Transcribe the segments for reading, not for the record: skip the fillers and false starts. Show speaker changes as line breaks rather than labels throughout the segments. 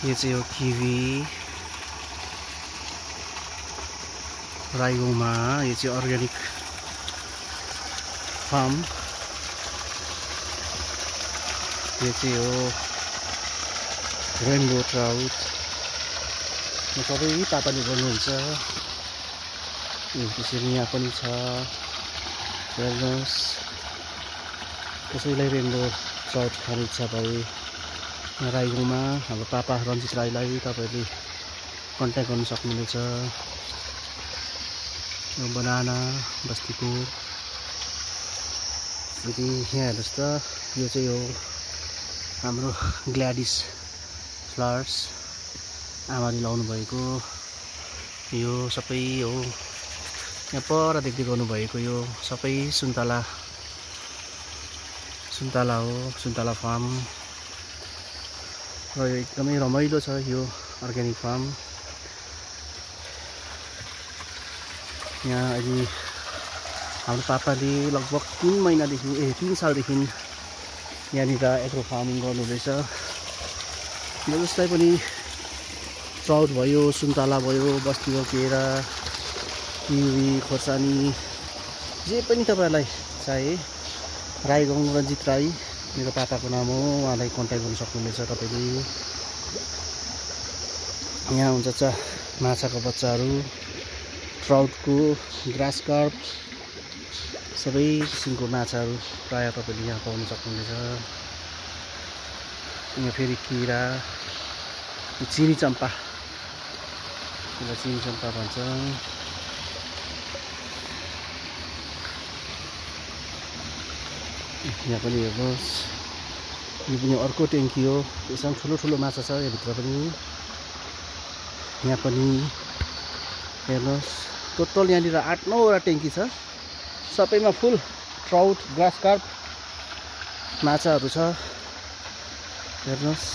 यो चाहिँ हो किवी राईगाउँमा। यो चाहिँ अर्ग्यानिक फार्म। यो चाहिँ हो रेनबो ट्राउट। यो सबै पापाले गर्नुहुन्छ। त्यसरी यहाँ पनि छ, हेर्नुहोस्। कसैलाई रेनबो ट्राउट खाने इच्छा भए राईगाउँमा हाम्रो पापा रञ्जित राईलाई तपाईँले कन्ट्याक्ट गर्न सक्नुहुनेछ। यो बनाना बस्तीको। फेरि यहाँ हेर्नुहोस् त, यो चाहिँ हो हाम्रो ग्ल्याडिस फ्लावर्स, आमाले लाउनु भएको। यो सबै हो यहाँ पर देख्दै गर्नुभएको, यो सबै सुन्तला हो, सुन्तला फार्म। र यो एकदमै रमाइलो छ यो अर्ग्यानिक फार्म। यहाँ अहिले हाम्रो पापाले लगभग 3 सालदेखि यहाँनिर एग्रो फार्मिङ गर्नुहुँदैछ। जसलाई पनि ट्राउट भयो, सुन्तला भयो, बस्तीको केरा, किवी, खोर्सानी, जे पनि तपाईँलाई चाहे राईगाउँ रञ्जित राई मेरो पापाको नाम हो, उहाँलाई कन्ट्याक्ट गर्न सक्नुहुनेछ तपाईँले। यहाँ हुन्छ माछाको बच्चाहरू, ट्राउटको, ग्रास कार्प, सबै किसिमको माछाहरू प्रायः तपाईँले यहाँ पाउन सक्नुहुनेछ। यहाँ फेरि किरा, चिनी चम्पा, यसलाई चिनी चम्पा भन्छ। यहाँ पनि हेर्नुहोस्, यो पनि अर्को ट्याङ्की हो। यसमा ठुलो माछा छ यहाँभित्र पनि। यहाँ पनि हेर्नुहोस्, टोटल यहाँनिर 8-9 वटा ट्याङ्की छ। सबैमा फुल ट्राउट, ग्रास कार्प माछाहरू छ। हेर्नुहोस्,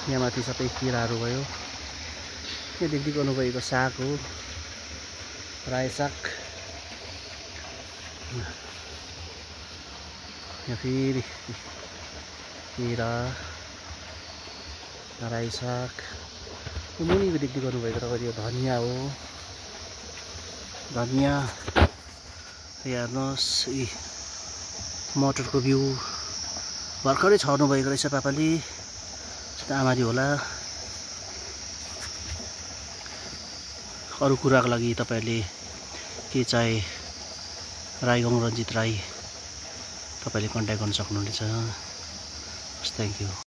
यहाँ माथि सबै किराहरू भयो। यहाँ देख्दै गर्नुभएको साग हो, रायो साग। यहाँ फेरि किरा, रायो साग। मुनिको देख्दै गर्नुभएको तपाईँले यो धनियाँ हो, धनियाँ। हेर्नुहोस्, मटरको बिउ भर्खरै छर्नु भएको रहेछ पापाले, आमाले होला। अरू कुराको लागि तपाईँहरूले के चाहे राईगाउँ रञ्जित राई तपाईँले कन्ट्याक्ट गर्न सक्नुहुनेछ। Thank you.